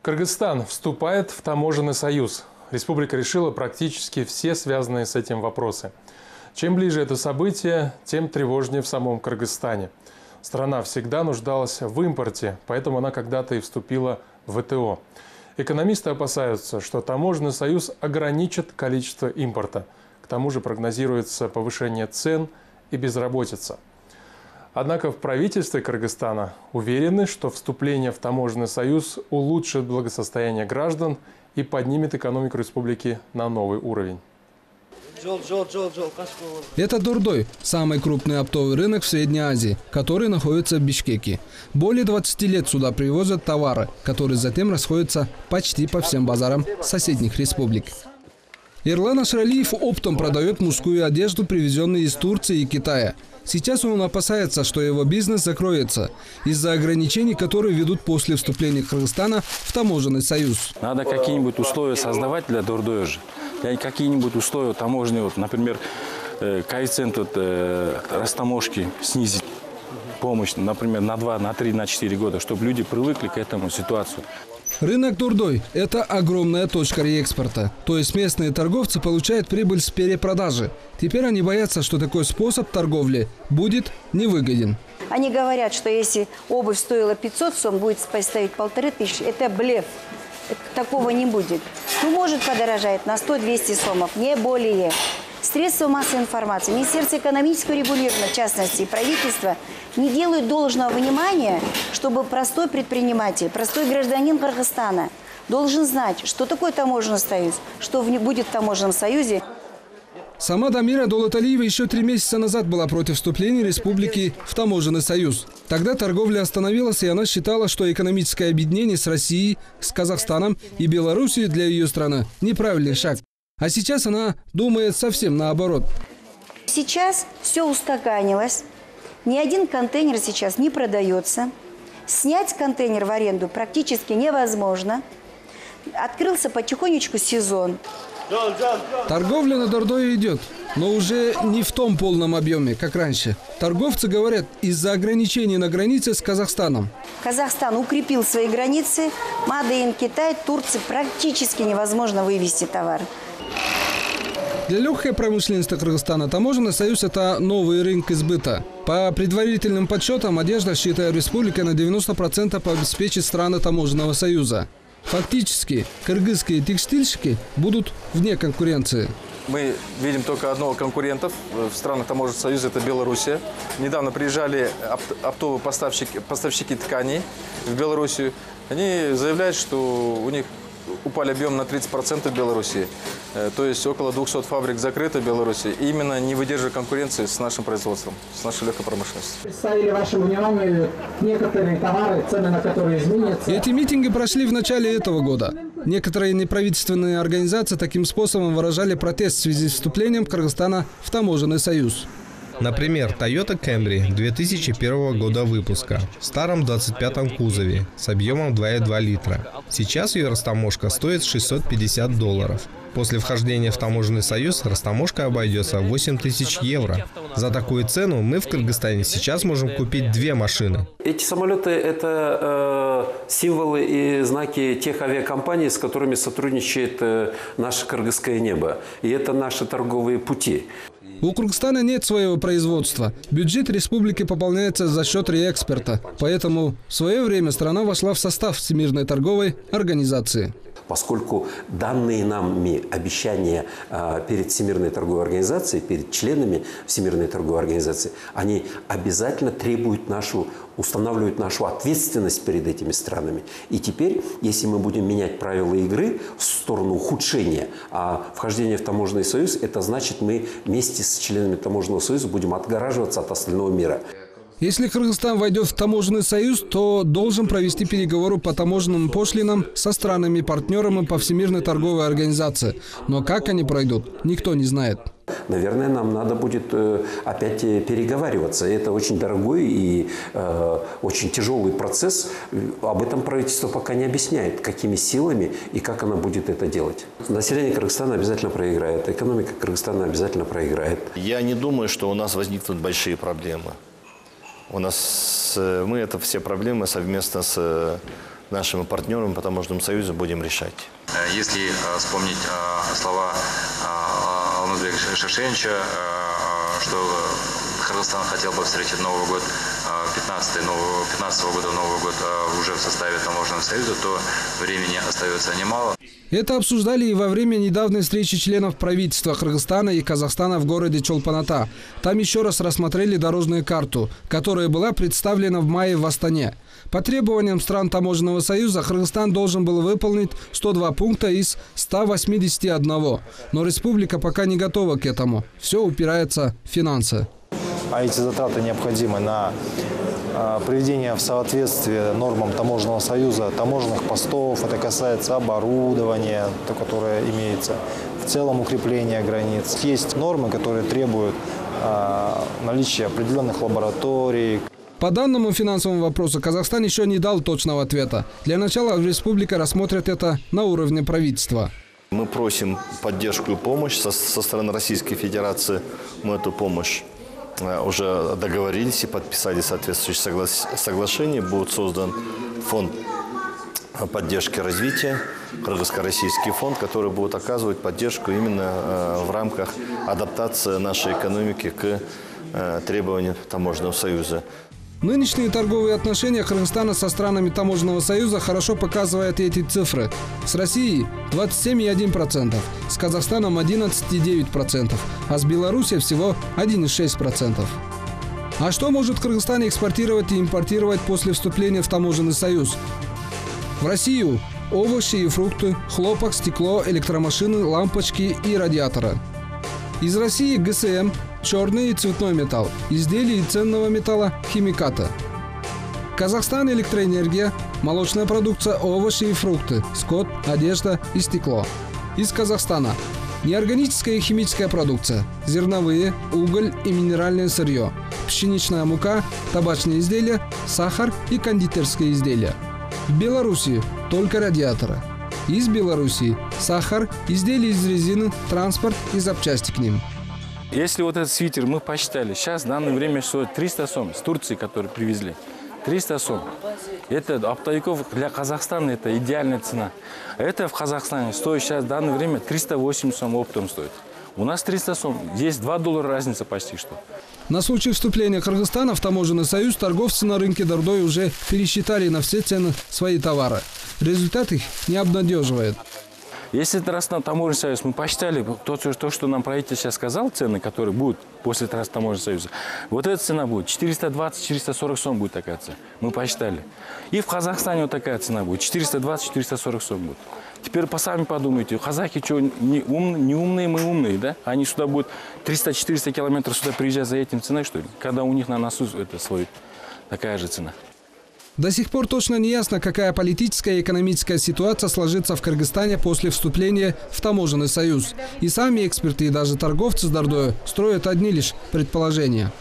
Кыргызстан вступает в таможенный союз. Республика решила практически все связанные с этим вопросы. Чем ближе это событие, тем тревожнее в самом Кыргызстане. Страна всегда нуждалась в импорте, поэтому она когда-то и вступила в ВТО. Экономисты опасаются, что таможенный союз ограничит количество импорта. К тому же прогнозируется повышение цен и безработица. Однако в правительстве Кыргызстана уверены, что вступление в таможенный союз улучшит благосостояние граждан и поднимет экономику республики на новый уровень. Это Дордой – самый крупный оптовый рынок в Средней Азии, который находится в Бишкеке. Более 20 лет сюда привозят товары, которые затем расходятся почти по всем базарам соседних республик. Ерлан Ашралиев оптом продает мужскую одежду, привезенную из Турции и Китая. Сейчас он опасается, что его бизнес закроется из-за ограничений, которые ведут после вступления Кыргызстана в таможенный союз. Надо какие-нибудь условия создавать для Дордоя же. Какие-нибудь условия таможенные, вот, например, коэффициент растаможки снизить, помощь, например, на 2, на 3, на 4 года, чтобы люди привыкли к этому ситуацию. Рынок Дордой – это огромная точка реэкспорта. То есть местные торговцы получают прибыль с перепродажи. Теперь они боятся, что такой способ торговли будет невыгоден. Они говорят, что если обувь стоила 500 сом, будет стоить 1500. Это блеф. Такого не будет. Ну, может подорожать на 100-200 сомов, не более. Средства массовой информации, Министерство экономического регулирования, в частности, и правительство, не делают должного внимания, чтобы простой предприниматель, простой гражданин Кыргызстана должен знать, что такое таможенный союз, что будет в таможенном союзе. Сама Дамира Долаталиева еще 3 месяца назад была против вступления республики в таможенный союз. Тогда торговля остановилась, и она считала, что экономическое объединение с Россией, с Казахстаном и Белоруссией для ее страны – неправильный шаг. А сейчас она думает совсем наоборот. Сейчас все устаканилось. Ни один контейнер сейчас не продается. Снять контейнер в аренду практически невозможно. Открылся потихонечку сезон. Торговля на Дордое идет, но уже не в том полном объеме, как раньше. Торговцы говорят, из-за ограничений на границе с Казахстаном. Казахстан укрепил свои границы. Мадейн, Китай, Турции практически невозможно вывести товар. Для легкой промышленности Кыргызстана таможенный союз – это новый рынок сбыта. По предварительным подсчетам, одежда, считая республика, на 90% обеспечит страны таможенного союза. Фактически, кыргызские текстильщики будут вне конкуренции. Мы видим только одного конкурента в странах таможенного союза – это Белоруссия. Недавно приезжали оптовые поставщики тканей в Белоруссию. Они заявляют, что у них упали объем на 30% в Беларуси. То есть около 200 фабрик закрыто в Беларуси. И именно не выдерживая конкуренции с нашим производством, с нашей легкой промышленностью. Представили вашему вниманию некоторые товары, цены на которые изменятся. Эти митинги прошли в начале этого года. Некоторые неправительственные организации таким способом выражали протест в связи с вступлением Кыргызстана в таможенный союз. Например, Toyota Camry 2001 года выпуска в старом 25-м кузове с объемом 2,2 литра. Сейчас ее растаможка стоит $650. После вхождения в таможенный союз растаможка обойдется в 8000 евро. За такую цену мы в Кыргызстане сейчас можем купить 2 машины. Эти самолеты – это символы и знаки тех авиакомпаний, с которыми сотрудничает наше кыргызское небо. И это наши торговые пути. У Кыргызстана нет своего производства. Бюджет республики пополняется за счет реэкспорта. Поэтому в свое время страна вошла в состав Всемирной торговой организации. Поскольку данные нами обещания перед Всемирной торговой организацией, перед членами Всемирной торговой организации, они обязательно устанавливают нашу ответственность перед этими странами. И теперь, если мы будем менять правила игры в сторону ухудшения, а вхождение в таможенный союз, это значит, мы вместе с членами таможенного союза будем отгораживаться от остального мира. Если Кыргызстан войдет в таможенный союз, то должен провести переговоры по таможенным пошлинам со странами-партнерами по Всемирной торговой организации. Но как они пройдут, никто не знает. Наверное, нам надо будет опять переговариваться. Это очень дорогой и очень тяжелый процесс. Об этом правительство пока не объясняет, какими силами и как оно будет это делать. Население Кыргызстана обязательно проиграет, экономика Кыргызстана обязательно проиграет. Я не думаю, что у нас возникнут большие проблемы. Мы это все проблемы совместно с нашими партнерами по таможенному союзу будем решать. Если вспомнить слова Алмазбека Шишенча, что Кыргызстан хотел бы встретить Новый год, 15-го года Новый год уже в составе таможенного союза, то времени остается немало. Это обсуждали и во время недавней встречи членов правительства Кыргызстана и Казахстана в городе Чолпан-Ата. Там еще раз рассмотрели дорожную карту, которая была представлена в мае в Астане. По требованиям стран таможенного союза Кыргызстан должен был выполнить 102 пункта из 181. Но республика пока не готова к этому. Все упирается в финансы. А эти затраты необходимы на приведение в соответствие нормам таможенного союза, таможенных постов. Это касается оборудования, которое имеется, в целом укрепления границ. Есть нормы, которые требуют наличия определенных лабораторий. По данному финансовому вопросу Казахстан еще не дал точного ответа. Для начала республика рассмотрит это на уровне правительства. Мы просим поддержку и помощь со стороны Российской Федерации. Мы эту помощь уже договорились и подписали соответствующее соглашение. Будет создан фонд поддержки развития, Кыргызско-российский фонд, который будет оказывать поддержку именно в рамках адаптации нашей экономики к требованиям таможенного союза. Нынешние торговые отношения Кыргызстана со странами таможенного союза хорошо показывают эти цифры. С Россией 27,1%, с Казахстаном 11,9%, а с Белоруссией всего 1,6%. А что может Кыргызстан экспортировать и импортировать после вступления в таможенный союз? В Россию овощи и фрукты, хлопок, стекло, электромашины, лампочки и радиаторы. Из России ГСМ, черный и цветной металл, изделия ценного металла, химикаты. Казахстан электроэнергия, молочная продукция, овощи и фрукты, скот, одежда и стекло. Из Казахстана неорганическая и химическая продукция, зерновые, уголь и минеральное сырье, пшеничная мука, табачные изделия, сахар и кондитерские изделия. В Белоруссии только радиаторы. Из Белоруссии сахар, изделия из резины, транспорт и запчасти к ним. Если вот этот свитер мы посчитали, сейчас в данное время стоит 300 сом с Турции, которые привезли. 300 сом. Это оптовиков для Казахстана это идеальная цена. Это в Казахстане стоит сейчас в данное время 308 сом оптом стоит. У нас 300 сом. Здесь $2 разница почти что. На случай вступления Кыргызстана в таможенный союз торговцы на рынке Дордой уже пересчитали на все цены свои товары. Результат их не обнадеживает. Если это раз на таможенный союз, мы посчитали то, что нам правительство сейчас сказал, цены, которые будут после таможенного союза, вот эта цена будет 420-440 сом будет такая цена. Мы посчитали. И в Казахстане вот такая цена будет 420-440 сом будет. Теперь сами подумайте, казахи что, не умные, мы умные, да? Они сюда будут 300-400 километров сюда приезжать за этим ценой, что ли? Когда у них на носу это свой, такая же цена. До сих пор точно не ясно, какая политическая и экономическая ситуация сложится в Кыргызстане после вступления в таможенный союз. И сами эксперты, и даже торговцы с Дордою строят одни лишь предположения.